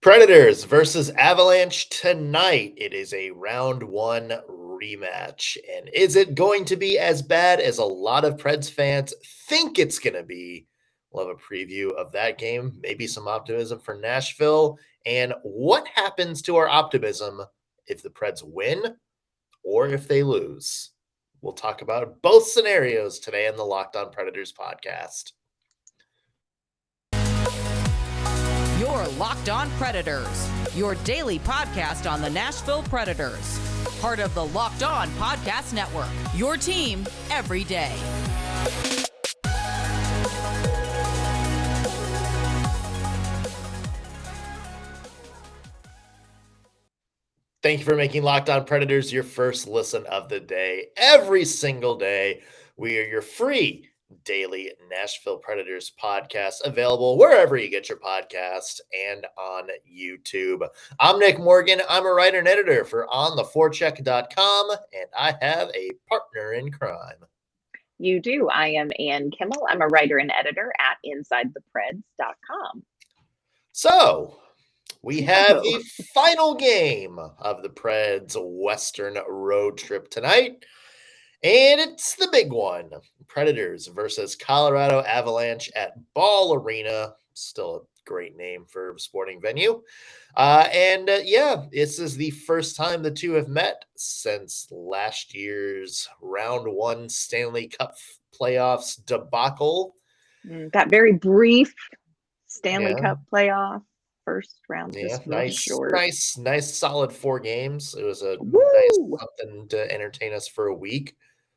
Predators versus Avalanche tonight. It is a round one rematch. And is it going to be as bad as a lot of Preds fans think it's going to be? We'll have a preview of that game, maybe some optimism for Nashville, and what happens to our optimism if the Preds win or if they lose. We'll talk about both scenarios today on the Locked On Predators podcast. You're Locked On Predators, your daily podcast on the Nashville Predators. Part of the Locked On Podcast Network, your team every day. Thank you for making Locked On Predators your first listen of the day. Every single day, we are your free daily Nashville Predators podcast, available wherever you get your podcast and on YouTube. I'm Nick Morgan. I'm a writer and editor for ontheforecheck.com, and I have a partner in crime. You do. I am Ann Kimmel. I'm a writer and editor at InsideThePreds.com. So, we have the final game of the Preds Western road trip tonight, and it's the big one. Predators versus Colorado Avalanche at Ball Arena. Still a great name for a sporting venue. This is the first time the two have met since last year's round one Stanley Cup playoffs debacle. That very brief Stanley Cup playoff. First round, just nice, solid 4 games. It was a nice something to entertain us for a week.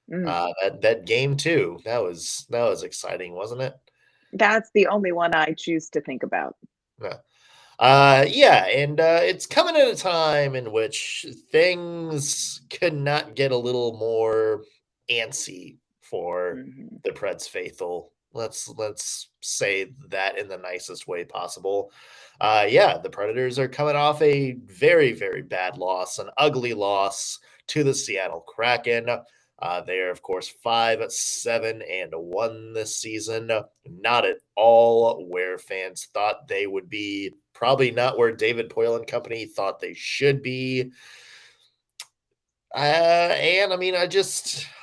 That game too. That was exciting, wasn't it? That's the only one I choose to think about. It's coming at a time in which things could not get a little more antsy for the Preds faithful. Let's say that in the nicest way possible. The Predators are coming off a very, very bad loss, an ugly loss to the Seattle Kraken. They are, of course, 5-7-1 this season. Not at all where fans thought they would be. Probably not where David Poile and company thought they should be.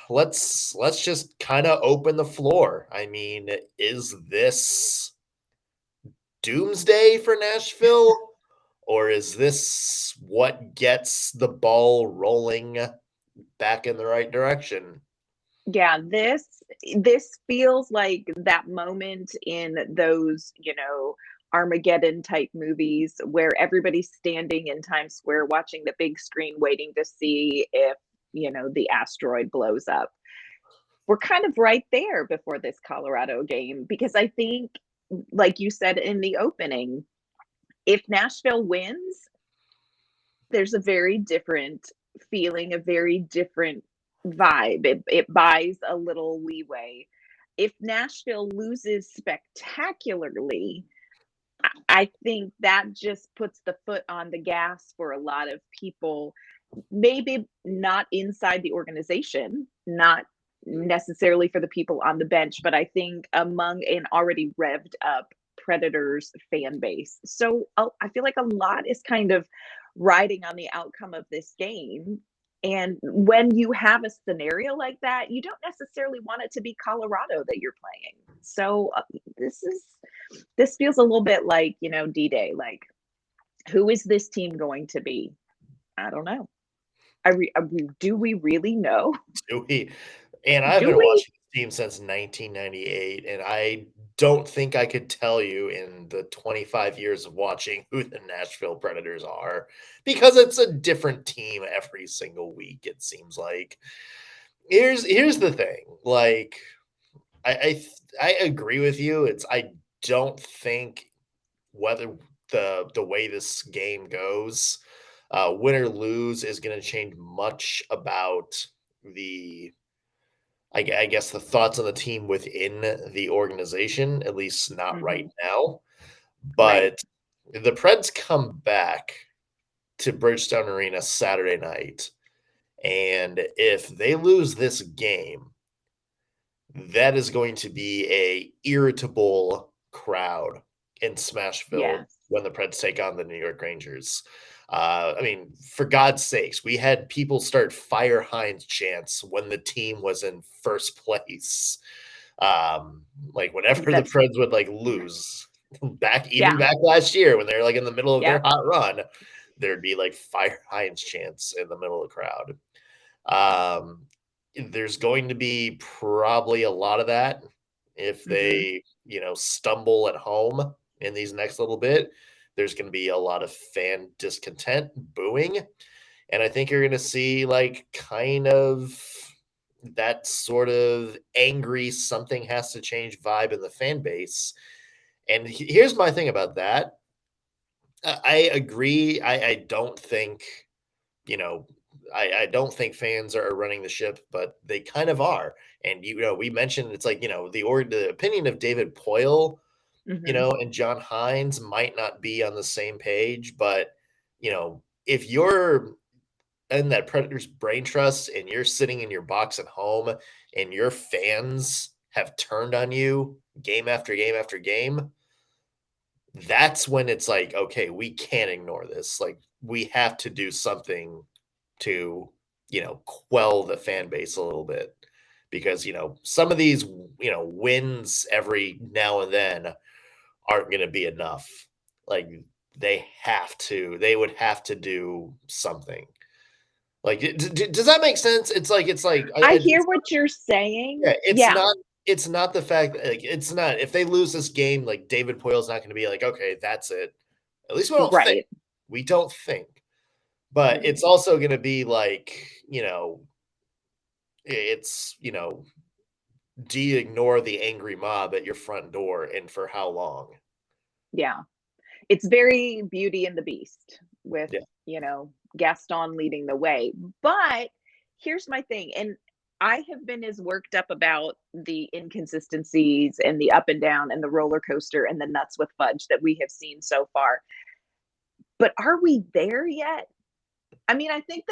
Let's just kind of open the floor. I mean, is this doomsday for Nashville, or is this what gets the ball rolling back in the right direction? Yeah, this feels like that moment in those, Armageddon type movies where everybody's standing in Times Square watching the big screen waiting to see if, the asteroid blows up. We're kind of right there before this Colorado game, because I think, like you said in the opening, if Nashville wins, there's a very different feeling, a very different vibe. It buys a little leeway. If Nashville loses spectacularly, I think that just puts the foot on the gas for a lot of people, maybe not inside the organization, not necessarily for the people on the bench, but I think among an already revved up Predators fan base. So I feel like a lot is kind of riding on the outcome of this game. And when you have a scenario like that, you don't necessarily want it to be Colorado that you're playing. So this feels a little bit like, D-Day. Like, who is this team going to be? I don't know. Do we really know? Do we? And I've been watching this team since 1998, and I don't think I could tell you in the 25 years of watching who the Nashville Predators are, because it's a different team every single week, it seems like. Here's the thing. Like, I agree with you. I don't think whether the way this game goes, win or lose, is going to change much about the thoughts on the team within the organization, at least not right now. But the Preds come back to Bridgestone Arena Saturday night, and if they lose this game, that is going to be a irritable crowd in Smashville when the Preds take on the New York Rangers. I mean, for God's sakes, we had people start Fire Hines chants when the team was in first place. Like whenever the That's Preds would like lose back yeah, last year when they're like in the middle of their yep. hot run, there'd be like Fire Hines chants in the middle of the crowd. Um, there's going to be probably a lot of that if Mhm. they, stumble at home in these next little bit. There's going to be a lot of fan discontent, booing, and I think you're going to see like kind of that sort of angry something has to change vibe in the fan base. And here's my thing about that. I agree. I don't think you know, I don't think fans are running the ship, but they kind of are. And we mentioned it's like the opinion of David Poyle, Mhm. and John Hines might not be on the same page, but if you're in that Predators brain trust and you're sitting in your box at home and your fans have turned on you game after game after game, that's when it's like, okay, we can't ignore this. Like we have to do something to, quell the fan base a little bit because, some of these, wins every now and then aren't going to be enough. Like they would have to do something. Like, does that make sense? It's like, I hear what you're saying. yeah, Yeah, it's not the fact that, like, it's not, if they lose this game, like David Poyle's not going to be like, okay, that's it. At least right. we don't think. But Mhm. it's also gonna be like, it's, do you ignore the angry mob at your front door and for how long? Yeah. It's very Beauty and the Beast with, Yeah. Gaston leading the way. But here's my thing, and I have been as worked up about the inconsistencies and the up and down and the roller coaster and the nuts with fudge that we have seen so far. But are we there yet? I think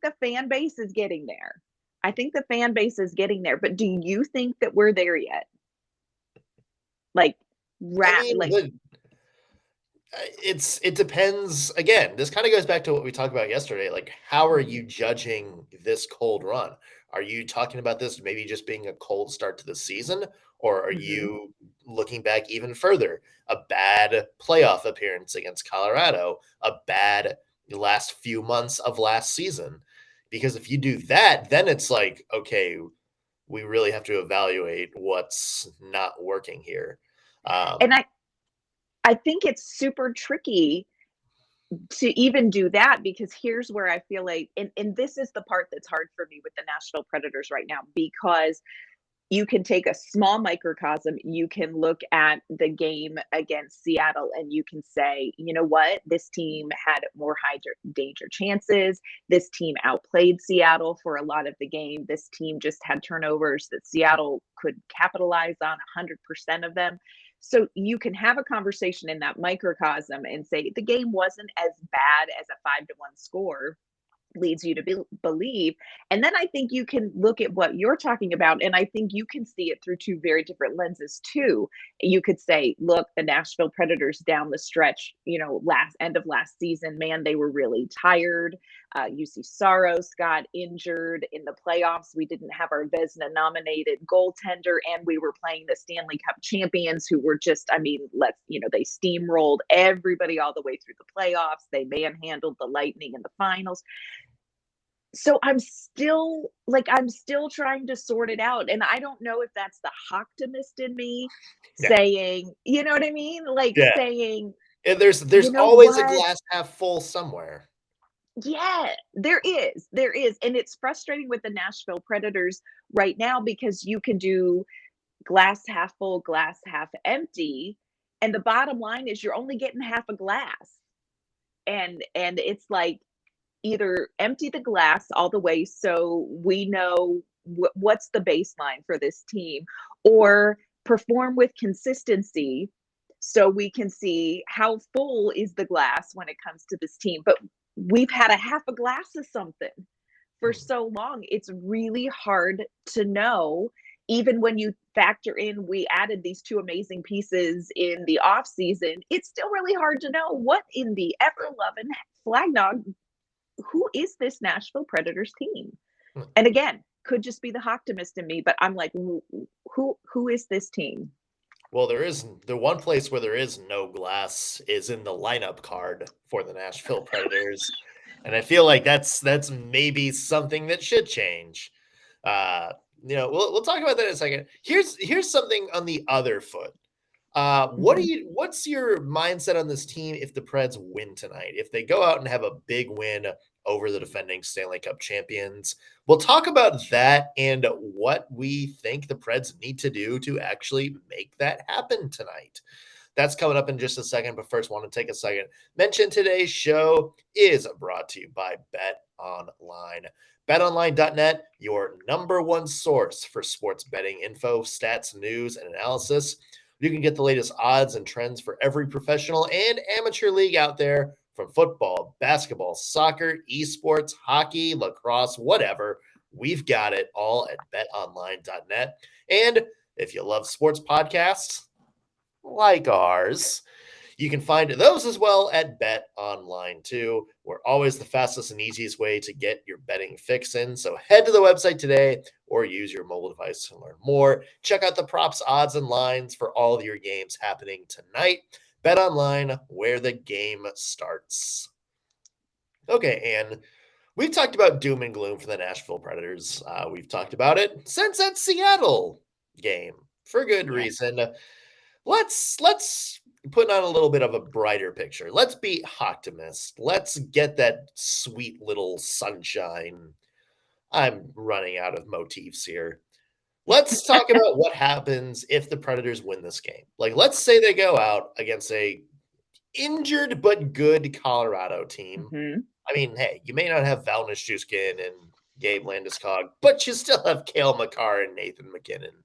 the fan base is getting there. I think the fan base is getting there, but do you think that we're there yet? Like, I rat mean, like it depends. Again, this kind of goes back to what we talked about yesterday. Like, how are Mhm, you judging this cold run? Are you talking about this maybe just being a cold start to the season, or are mhm. you looking back even further? A bad playoff appearance against Colorado, a bad last few months of last season. Because if you do that, then it's like, okay, we really have to evaluate what's not working here. And Um, I think it's super tricky to even do that because here's where I feel like and this is the part that's hard for me with the Nashville Predators right now because you can take a small microcosm, you can look at the game against Seattle and you can say, you know what, this team had more high danger chances. This team outplayed Seattle for a lot of the game. This team just had turnovers that Seattle could capitalize on 100% of them. So you can have a conversation in that microcosm and say the game wasn't as bad as a 5-1 score leads you to believe. And then I think you can look at what you're talking about, and I think you can see it through two very different lenses too. You could say, look, the Nashville Predators down the stretch, last end of last season, man, they were really tired. UC Saros got injured in the playoffs. We didn't have our Vesna nominated goaltender, and we were playing the Stanley Cup champions who were just, they steamrolled everybody all the way through the playoffs. They manhandled the Lightning in the finals. So I'm still trying to sort it out, and I don't know if that's the optimist in me yeah, saying, you know what I mean? Like yeah. saying, And "You there's know always a what? glass half full somewhere. Yeah, there is, and it's frustrating with the Nashville Predators right now because you can do glass half full, glass half empty, and the bottom line is you're only getting half a glass, and it's like either empty the glass all the way so we know what's the baseline for this team, or perform with consistency so we can see how full is the glass when it comes to this team. But we've had a half a glass of something for Hmm. so long. It's really hard to know. even when you factor in we added these two amazing pieces in the off season, it's still really hard to know what in the ever loving flagnog, who is this Nashville Predators team? And again, could just be the optimist in me, but I'm like, who is this team? Well, there is the one place where there is no glass is in the lineup card for the Nashville Predators, and I feel like that's maybe something that should change. We'll talk about that in a second. Here's something on the other foot. Mhm. What's your mindset on this team if the Preds win tonight? If they go out and have a big win over the defending Stanley Cup champions, we'll talk about that and what we think the Preds need to do to actually make that happen tonight. That's coming up in just a second, but first, want to take a second. Mention today's show is brought to you by Bet Online. BetOnline.net, your number one source for sports betting info, stats, news, and analysis. You can get the latest odds and trends for every professional and amateur league out there, from football, basketball, soccer, esports, hockey, lacrosse, whatever. We've got it all at betonline.net. And if you love sports podcasts like ours, you can find those as well at Bet Online too. We're always the fastest and easiest way to get your betting fix in. So head to the website today or use your mobile device to learn more. Check out the props, odds, and lines for all of your games happening tonight. Bet Online, where the game starts. Okay, and we've talked about doom and gloom for the Nashville Predators. We've talked about it since that Seattle game for good Yeah. reason. Let's put on a little bit of a brighter picture. Let's be optimist. Let's get that sweet little sunshine. I'm running out of motifs here. Let's talk about what happens if the Predators win this game. Like, let's say they go out against a injured but good Colorado team. Mhm. I mean, hey, you may not have Val Nichushkin and Gabe Landeskog, but you still have Cale Makar and Nathan McKinnon.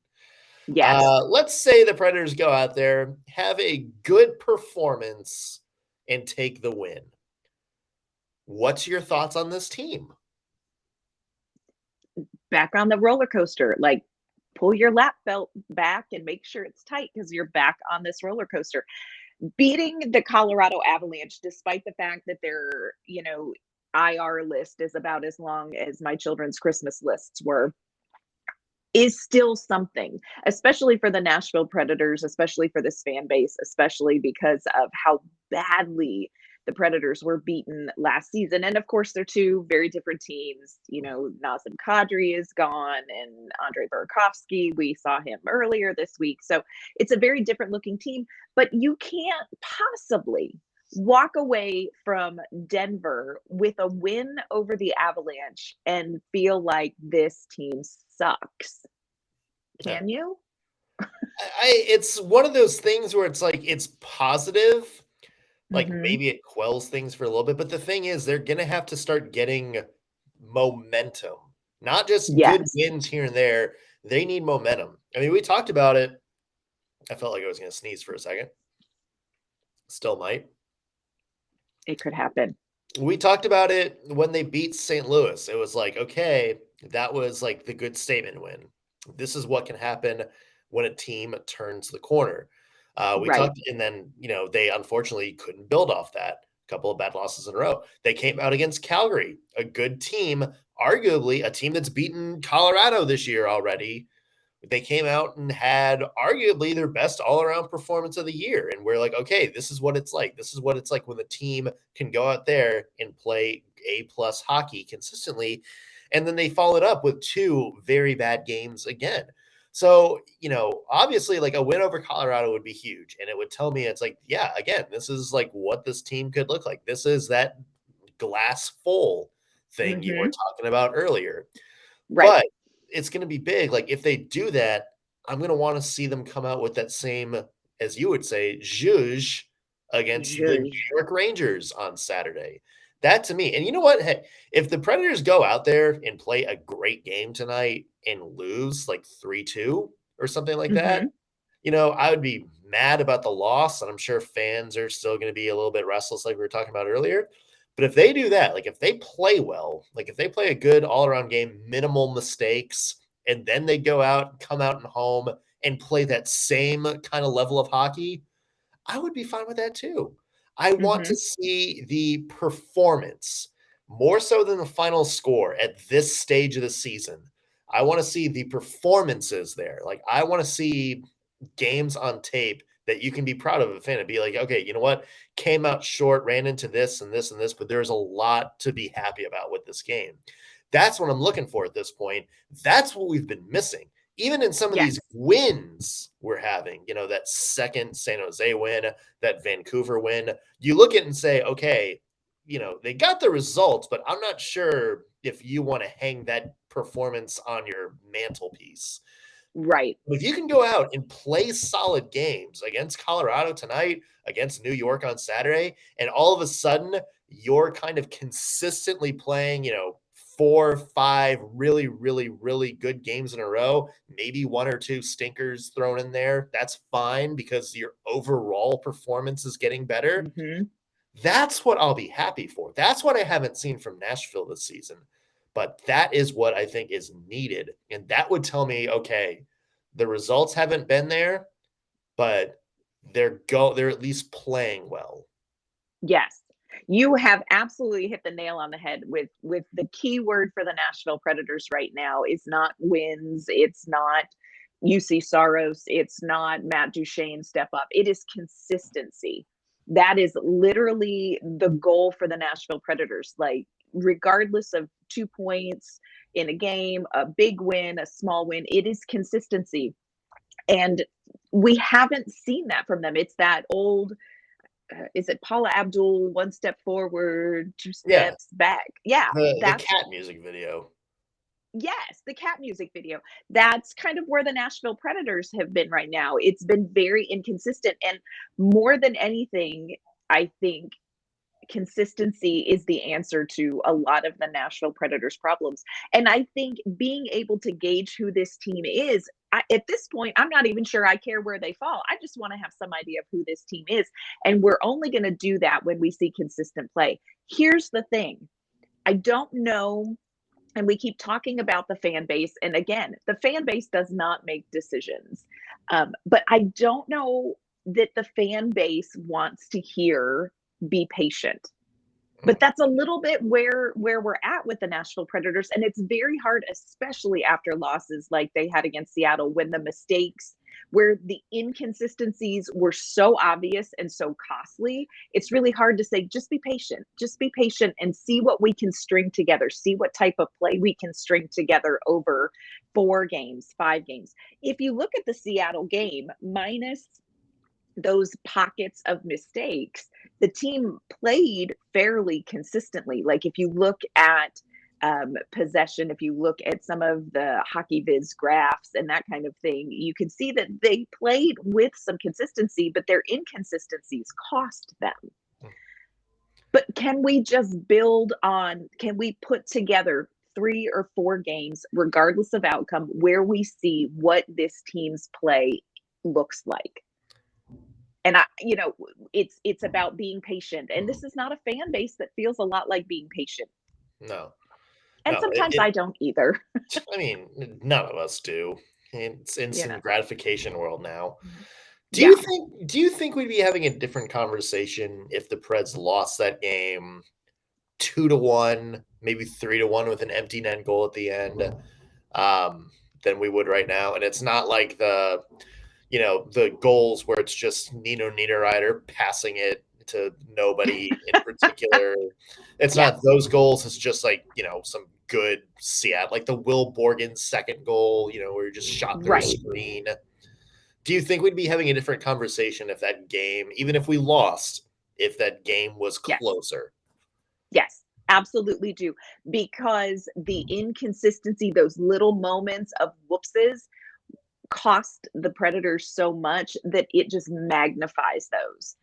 Yes. Let's say the Predators go out there, have a good performance, and take the win. What's your thoughts on this team? Back on the roller coaster, like, pull your lap belt back and make sure it's tight because you're back on this roller coaster. Beating the Colorado Avalanche, despite the fact that their, IR list is about as long as my children's Christmas lists were, is still something, especially for the Nashville Predators, especially for this fan base, especially because of how badly the Predators were beaten last season. And of course, they're two very different teams. Nazem Kadri is gone and Andre Burakovsky, we saw him earlier this week. So it's a very different looking team, but you can't possibly walk away from Denver with a win over the Avalanche and feel like this team sucks. Yeah. Can you? It's one of those things where it's like it's positive, like Mhm. maybe it quells things for a little bit, but the thing is they're gonna have to start getting momentum, not just good Yes, wins here and there. They need momentum. I mean, we talked about it. I felt like I was gonna sneeze for a second. Still might. it could happen. We talked about it when they beat St. Louis. It was like, okay, that was like the good statement win. This is what can happen when a team turns the corner. We Right. talked, and then, they unfortunately couldn't build off that. A couple of bad losses in a row. They came out against Calgary, a good team, arguably a team that's beaten Colorado this year already. They came out and had arguably their best all-around performance of the year. And we're like, okay, this is what it's like. This is what it's like when the team can go out there and play A+ hockey consistently. And then they followed up with two very bad games again. So, obviously, like, a win over Colorado would be huge. And it would tell me it's like, yeah, again, this is like what this team could look like. This is that glass full thing you were Mhm. talking about earlier. Right. But it's gonna be big. Like, if they do that, I'm gonna wanna see them come out with that same, as you would say, zhuzh against the New Zhuzh. York Rangers on Saturday. That to me, and you know what? Hey, if the Predators go out there and play a great game tonight and lose like 3-2 or something like that, Mhm. I would be mad about the loss, and I'm sure fans are still gonna be a little bit restless like we were talking about earlier. But if they do that, like if they play well, like if they play a good all-around game, minimal mistakes, and then they go out, come out and home and play that same kind of level of hockey, I would be fine with that too. I want to Mhm. see the performance more so than the final score at this stage of the season. I want to see the performances there. Like, I want to see games on tape that you can be proud of a fan and be like, okay, you know what? Came out short, ran into this and this and this, but there's a lot to be happy about with this game. That's what I'm looking for at this point. That's what we've been missing. Even in some of these Yes. wins we're having, that second San Jose win, that Vancouver win, you look at it and say, okay, they got the results, but I'm not sure if you want to hang that performance on your mantelpiece. Right. If you can go out and play solid games against Colorado tonight, against New York on Saturday, and all of a sudden you're kind of consistently playing, 4, 5 really, really, really good games in a row, maybe 1 or 2 stinkers thrown in there, that's fine because your overall performance is getting better. Mhm. That's what I'll be happy for. That's what I haven't seen from Nashville this season. But that is what I think is needed. And that would tell me, okay, the results haven't been there, but they're at least playing well. Yes. You have absolutely hit the nail on the head with the key word for the Nashville Predators right now is not wins, it's not UC Saros, it's not Matt Duchene step up. It is consistency. That is literally the goal for the Nashville Predators. Like, regardless of 2 points in a game, a big win, a small win, it is consistency. And we haven't seen that from them. It's that old is it Paula Abdul, one step forward, two Yeah, steps back? Yeah, the that's cat music video. yes, the cat music video. That's kind of where the Nashville Predators have been right now. It's been very inconsistent. And more than anything, I think consistency is the answer to a lot of the Nashville Predators problems. And I think being able to gauge who this team is, at this point, I'm not even sure I care where they fall. I just want to have some idea of who this team is. And we're only going to do that when we see consistent play. Here's the thing. I don't know, and we keep talking about the fan base. And again, the fan base does not make decisions. But I don't know that the fan base wants to hear be patient, but that's a little bit where we're at with the Nashville Predators, and it's very hard, especially after losses like they had against Seattle, when the mistakes, where the inconsistencies were so obvious and so costly. It's really hard to say, just be patient and see what we can string together, see what type of play we can string together over 4 games, 5 games. If you look at the Seattle game, minus those pockets of mistakes, the team played fairly consistently. Like, if you look at possession, if you look at some of the hockey viz graphs and that kind of thing, you can see that they played with some consistency, but their inconsistencies cost them. But can we just build on, can we put together 3 or 4 games, regardless of outcome, where we see what this team's play looks like? And it's about being patient. And this is not a fan base that feels a lot like being patient. No, And no. sometimes I don't either. I mean, none of us do. It's You know. instant gratification world now. Yeah. Do you think we'd be having a different conversation if the Preds lost that game 2-1, maybe 3-1 with an empty net goal at the end, than we would right now? And it's not like the goals where it's just Nino Niederreiter passing it to nobody in particular. It's not Yes. those goals. It's just like, some good Seattle, like the Will Borgen second goal, where he just shot through a Right. screen. Do you think we'd be having a different conversation if that game, even if we lost, if that game was Yes. closer? Yes. Absolutely do. Because the inconsistency, those little moments of whoopses, cost the Predators so much that it just magnifies those.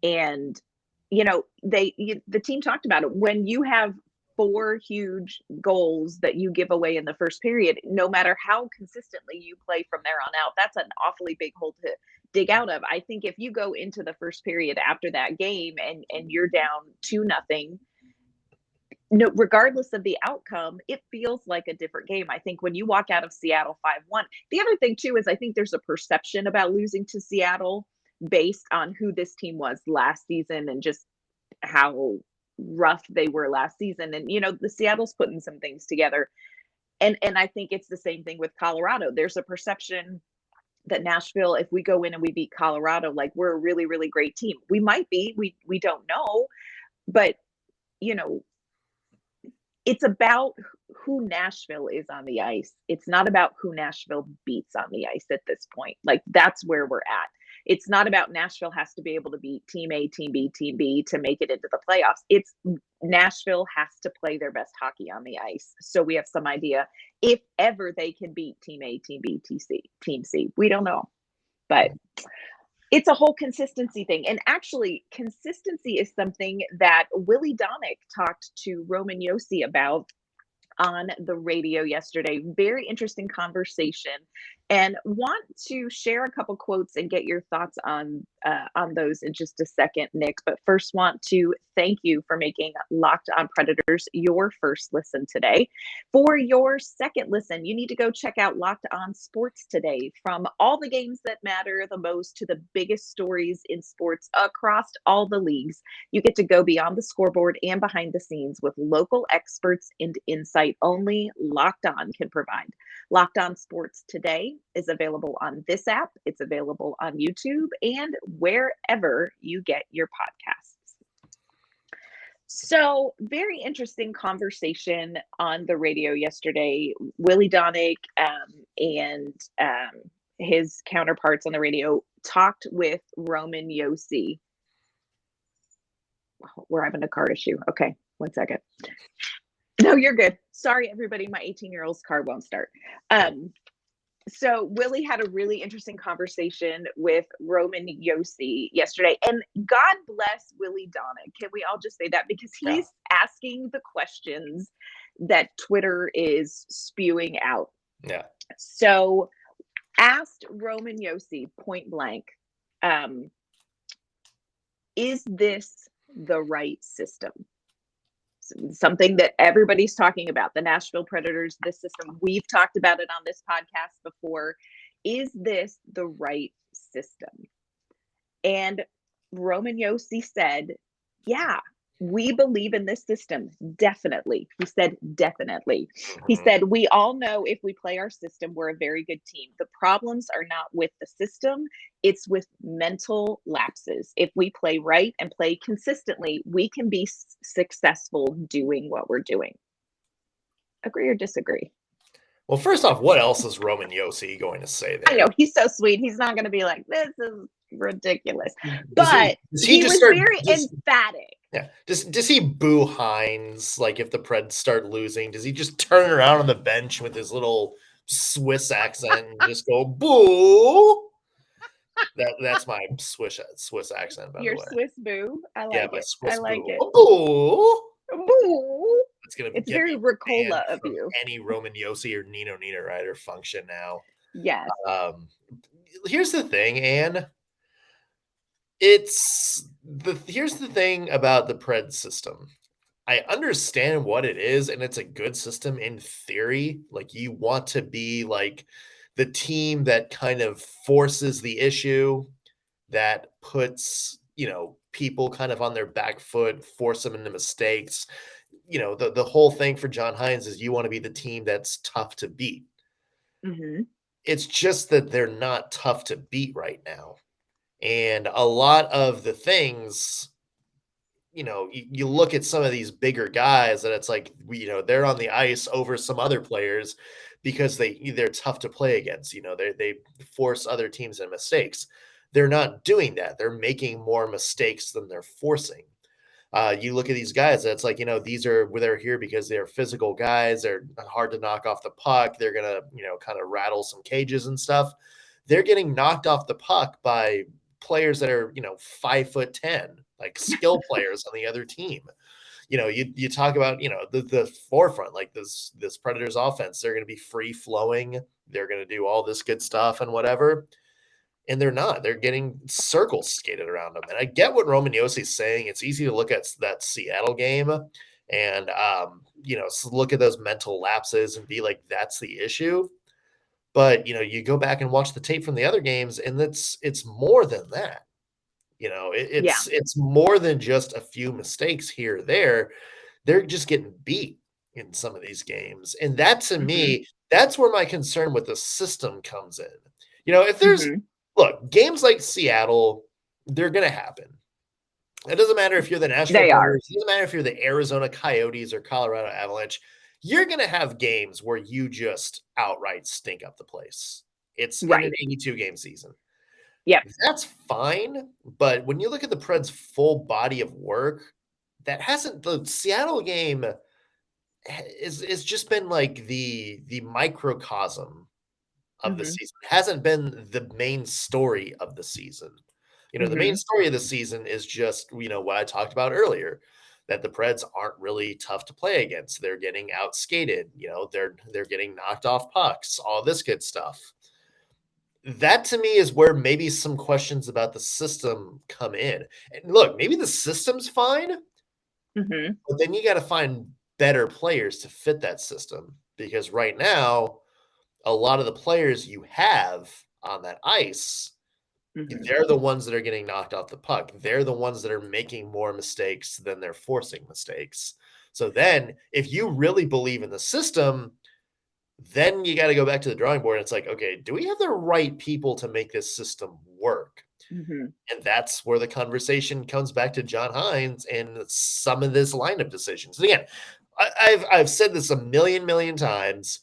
And the team talked about it. When you have 4 huge goals that you give away in the first period, no matter how consistently you play from there on out, that's an awfully big hole to dig out of. I think if you go into the first period after that game and you're down 2-0, no, regardless of the outcome, it feels like a different game. I think when you walk out of Seattle 5-1, the other thing too is I think there's a perception about losing to Seattle based on who this team was last season and just how rough they were last season. And the Seattle's putting some things together. And I think it's the same thing with Colorado. There's a perception that Nashville, if we go in and we beat Colorado, like we're a really, really great team. We might be, we don't know, but it's about who Nashville is on the ice. It's not about who Nashville beats on the ice at this point. Like that's where we're at. It's not about Nashville has to be able to beat team A, team B, team B to make it into the playoffs. It's Nashville has to play their best hockey on the ice. So we have some idea if ever they can beat team A, team B, team C. We don't know, but it's a whole consistency thing. And actually, consistency is something that Willie Donick talked to Roman Josi about on the radio yesterday. Very interesting conversation, and want to share a couple quotes and get your thoughts on those in just a second, Nick. But first, want to thank you for making Locked On Predators your first listen today. For your second listen, you need to go check out Locked On Sports Today. From all the games that matter the most to the biggest stories in sports across all the leagues, you get to go beyond the scoreboard and behind the scenes with local experts and insight only Locked On can provide. Locked On Sports Today is available on this app. It's available on YouTube and wherever you get your podcasts. So, very interesting conversation on the radio yesterday. Willie Donick and his counterparts on the radio talked with Roman Josi. We're having a car issue. Okay, 1 second. No, you're good. Sorry, everybody. My 18-year-old's car won't start. So Willie had a really interesting conversation with Roman Josi yesterday. And God bless Willie Donick. Can we all just say that? Because he's asking the questions that Twitter is spewing out. Yeah. So asked Roman Josi point blank, is this the right system? Something that everybody's talking about, the Nashville Predators, this system. We've talked about it on this podcast before. Is this the right system? And Roman Josi said, yeah, we believe in this system. Definitely. He said, definitely. He said, we all know if we play our system, we're a very good team. The problems are not with the system. It's with mental lapses. If we play right and play consistently, we can be successful doing what we're doing. Agree or disagree? Well, first off, what else is Roman Josi going to say there? I know, he's so sweet. He's not going to be like, this is ridiculous. But he was very emphatic. Yeah. Does he boo Hines? Like if the Preds start losing, does he just turn around on the bench with his little Swiss accent and just go boo? That's my Swiss accent. By Your the way. Swiss boo. I like it. Swiss I like boo. it. Boo. Boo. It's very Ricola of you. Any Roman Josi or Nino Niederreiter function now. Yes. Here's the thing, Anne. Here's the thing about the Preds system. I understand what it is, and it's a good system in theory. Like you want to be like the team that kind of forces the issue, that puts, people kind of on their back foot, force them into mistakes. The whole thing for John Hines is you want to be the team that's tough to beat. Mm-hmm. It's just that they're not tough to beat right now. And a lot of the things, you look at some of these bigger guys and it's like, they're on the ice over some other players because they're tough to play against. They force other teams into mistakes. They're not doing that. They're making more mistakes than they're forcing. You look at these guys, that's like, they're here because they're physical guys. They're hard to knock off the puck. They're going to, kind of rattle some cages and stuff. They're getting knocked off the puck by players that are, 5'10", like skill players on the other team. You talk about, the forefront, like this Predators offense, they're going to be free flowing. They're going to do all this good stuff and whatever. And they're not. They're getting circles skated around them. And I get what Roman Josi is saying. It's easy to look at that Seattle game and look at those mental lapses and be like, that's the issue. But you go back and watch the tape from the other games, and it's more than that. Yeah. It's more than just a few mistakes here or there. They're just getting beat in some of these games, and that to Hmm. me, that's where my concern with the system comes in. If there's Hmm. look, games like Seattle, they're gonna happen. It doesn't matter if you're the Nashville They are. Predators, it doesn't matter if you're the Arizona Coyotes or Colorado Avalanche. You're gonna have games where you just outright stink up the place. It's in an Right. 82 game season. Yep. That's fine, but when you look at the Preds' full body of work, that hasn't the Seattle game is just been like the microcosm of the Hmm. season. It hasn't been the main story of the season. The main Hmm. story of the season is just, what I talked about earlier, that the Preds aren't really tough to play against. They're getting outskated, they're getting knocked off pucks, all this good stuff. That to me is where maybe some questions about the system come in. And look, maybe the system's fine, Hmm. but then you got to find better players to fit that system, because right now, a lot of the players you have on that ice, Hmm. they're the ones that are getting knocked off the puck. They're the ones that are making more mistakes than they're forcing mistakes. So then, if you really believe in the system, then you got to go back to the drawing board. And it's like, okay, do we have the right people to make this system work? Hmm. And that's where the conversation comes back to John Hines and some of this lineup decisions. And again, I've said this a million times.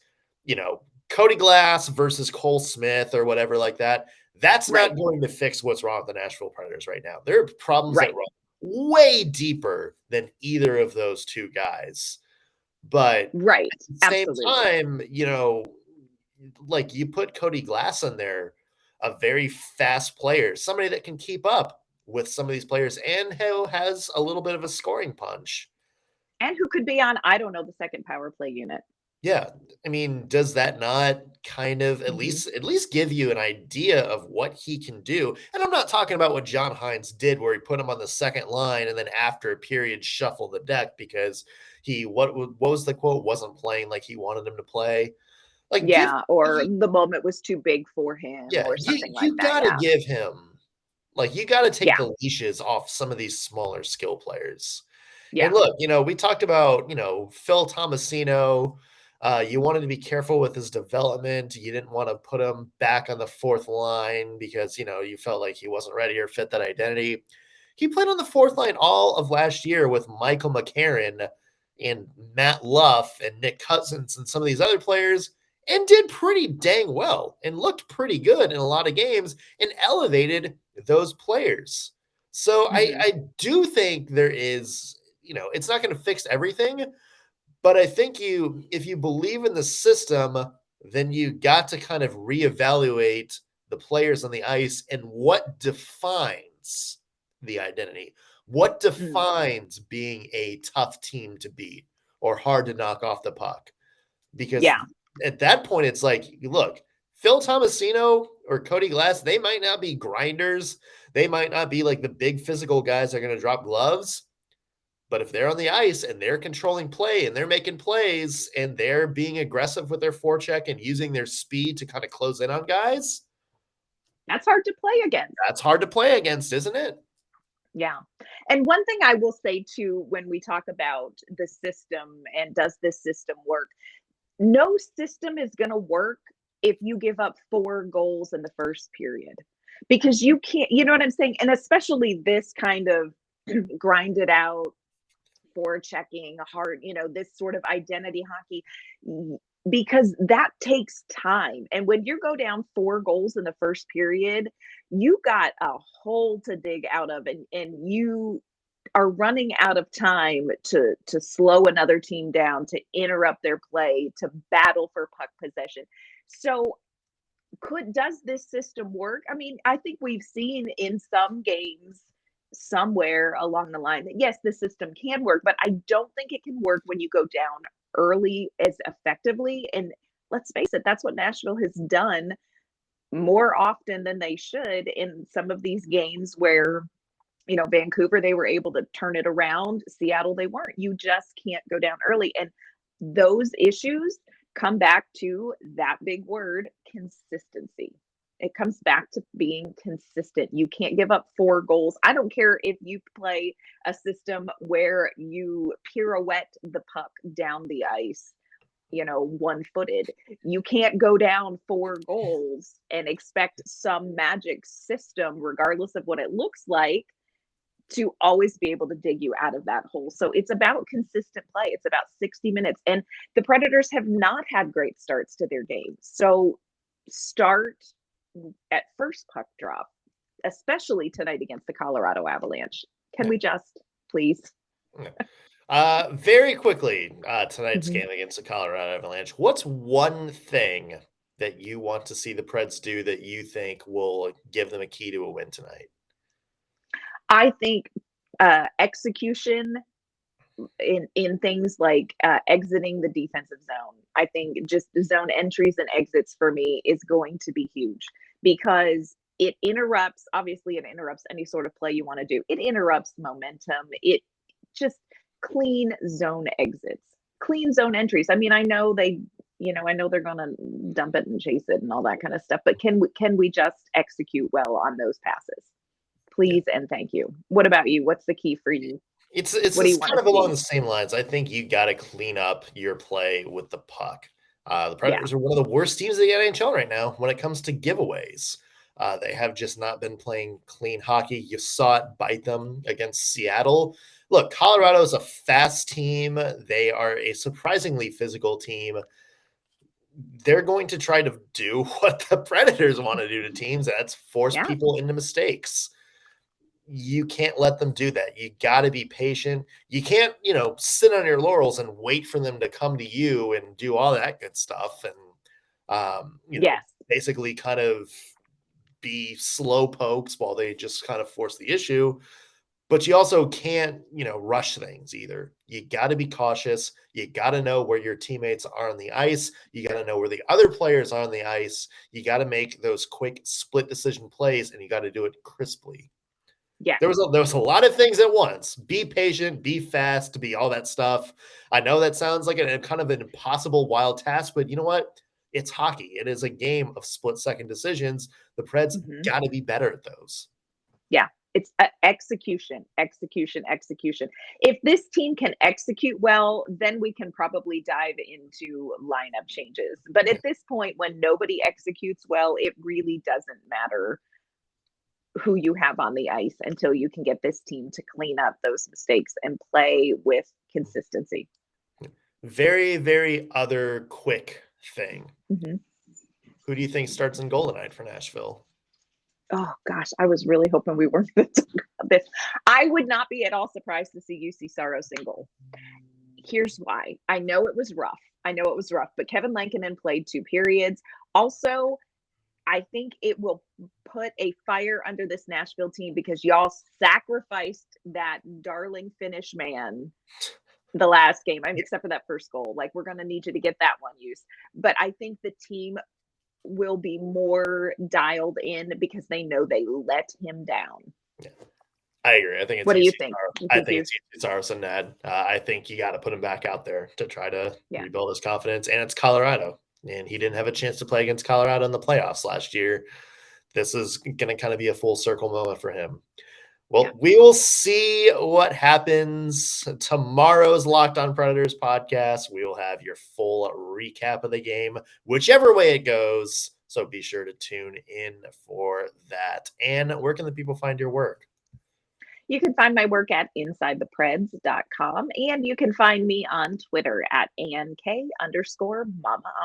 Cody Glass versus Cole Smith or whatever like that. That's Right. not going to fix what's wrong with the Nashville Predators right now. There are problems that Right. run way deeper than either of those two guys. But Right. at the same Absolutely. time, like you put Cody Glass in there, a very fast player, somebody that can keep up with some of these players and who has a little bit of a scoring punch. And who could be on, I don't know, the second power play unit. Yeah, I mean, does that not kind of at Hmm. least at least give you an idea of what he can do? And I'm not talking about what John Hines did, where he put him on the second line and then after a period shuffle the deck because he what was the quote, wasn't playing like he wanted him to play. Like give Yeah. Or you the moment was too big for him yeah, or you something like you that. gotta Yeah. give him like you gotta take Yeah. the leashes off some of these smaller skill players. And Yeah. look, we talked about, Phil Tomasino. You wanted to be careful with his development. You didn't want to put him back on the fourth line because, you felt like he wasn't ready or fit that identity. He played on the fourth line all of last year with Michael McCarron and Matt Luff and Nick Cousins and some of these other players, and did pretty dang well and looked pretty good in a lot of games and elevated those players. So Hmm. I do think there is, it's not going to fix everything, but I think if you believe in the system, then you got to kind of reevaluate the players on the ice and what defines the identity. What Mm. defines being a tough team to beat or hard to knock off the puck? Because Yeah. at that point, it's like, look, Phil Tomasino or Cody Glass, they might not be grinders. They might not be like the big physical guys that are going to drop gloves. But if they're on the ice and they're controlling play and they're making plays and they're being aggressive with their forecheck and using their speed to kind of close in on guys, That's hard to play against. that's hard to play against, isn't it? Yeah. And one thing I will say too, when we talk about the system and does this system work, no system is going to work if you give up 4 goals in the first period because you can't, you know what I'm saying? And especially this kind of grinded out for checking hard, this sort of identity hockey, because that takes time. And when you go down 4 goals in the first period, you got a hole to dig out of, and you are running out of time to slow another team down, to interrupt their play, to battle for puck possession. So could does this system work? I mean, I think we've seen in some games somewhere along the line that yes, the system can work, but I don't think it can work when you go down early as effectively. And let's face it, that's what Nashville has done more often than they should in some of these games where Vancouver, they were able to turn it around. Seattle, they weren't. You just can't go down early. And those issues come back to that big word, consistency. It comes back to being consistent. You can't give up 4 goals. I don't care if you play a system where you pirouette the puck down the ice, one-footed. You can't go down 4 goals and expect some magic system, regardless of what it looks like, to always be able to dig you out of that hole. So it's about consistent play. It's about 60 minutes. And the Predators have not had great starts to their games. So start at first puck drop, especially tonight against the Colorado Avalanche. Can we just, please? Very quickly, tonight's game against the Colorado Avalanche. What's one thing that you want to see the Preds do that you think will give them a key to a win tonight? I think execution in things like exiting the defensive zone. I think just the zone entries and exits for me is going to be huge, because it interrupts any sort of play you want to do. It interrupts momentum. It just clean zone exits, clean zone entries. I mean, I know they're going to dump it and chase it and all that kind of stuff, but can we just execute well on those passes? Please and thank you. What about you? What's the key for you? It's kind of along the same lines. I think you got to clean up your play with the puck. The Predators are one of the worst teams in the NHL right now when it comes to giveaways. They have just not been playing clean hockey. You saw it bite them against Seattle. Look, Colorado is a fast team. They are a surprisingly physical team. They're going to try to do what the Predators want to do to teams. That's force people into mistakes. You can't let them do that. You got to be patient. You can't, sit on your laurels and wait for them to come to you and do all that good stuff. And, basically kind of be slow pokes while they just kind of force the issue. But you also can't, rush things either. You got to be cautious. You got to know where your teammates are on the ice. You got to know where the other players are on the ice. You got to make those quick split decision plays, and you got to do it crisply. Yeah. There was a lot of things at once. Be patient, be fast, be all that stuff. I know that sounds like a kind of an impossible wild task, but you know what? It's hockey. It is a game of split-second decisions. The Preds got to be better at those. Yeah. It's execution. If this team can execute well, then we can probably dive into lineup changes. But at this point, when nobody executes well, it really doesn't matter who you have on the ice until you can get this team to clean up those mistakes and play with consistency. Very, very other quick thing. Who do you think starts in goal tonight for Nashville? Oh gosh, I was really hoping we weren't going to talk about this. I would not be at all surprised to see UC Saros in goal. Here's why. I know it was rough, but Kevin Lankinen played 2 periods. Also, I think it will put a fire under this Nashville team because y'all sacrificed that darling Finnish man the last game. I mean, except for that first goal. Like, we're going to need you to get that one use. But I think the team will be more dialed in because they know they let him down. Yeah, I agree. I think it's what do you think? I think it's Saros and Ned. I think you got to put him back out there to try to rebuild his confidence. And it's Colorado. And he didn't have a chance to play against Colorado in the playoffs last year. This is going to kind of be a full circle moment for him. Well, we will see what happens. Tomorrow's Locked On Predators podcast, we will have your full recap of the game, whichever way it goes. So be sure to tune in for that. And where can the people find your work? You can find my work at InsideThePreds.com, and you can find me on Twitter at ANK_Mama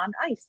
on Ice.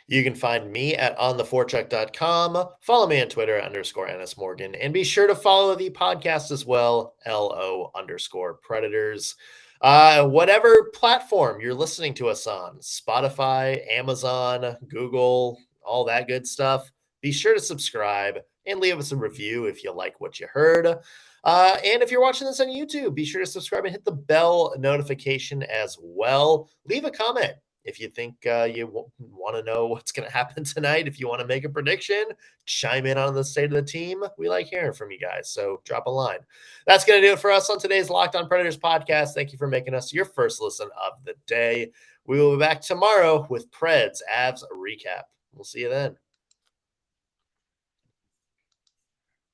You can find me at ontheforecheck.com. Follow me on Twitter @_NSMorgan. And be sure to follow the podcast as well, LO_Predators. Whatever platform you're listening to us on, Spotify, Amazon, Google, all that good stuff. Be sure to subscribe and leave us a review if you like what you heard. And if you're watching this on YouTube, be sure to subscribe and hit the bell notification as well. Leave a comment. If you think you want to know what's going to happen tonight, if you want to make a prediction, chime in on the state of the team. We like hearing from you guys, so drop a line. That's going to do it for us on today's Locked On Predators podcast. Thank you for making us your first listen of the day. We will be back tomorrow with Preds Avs recap. We'll see you then.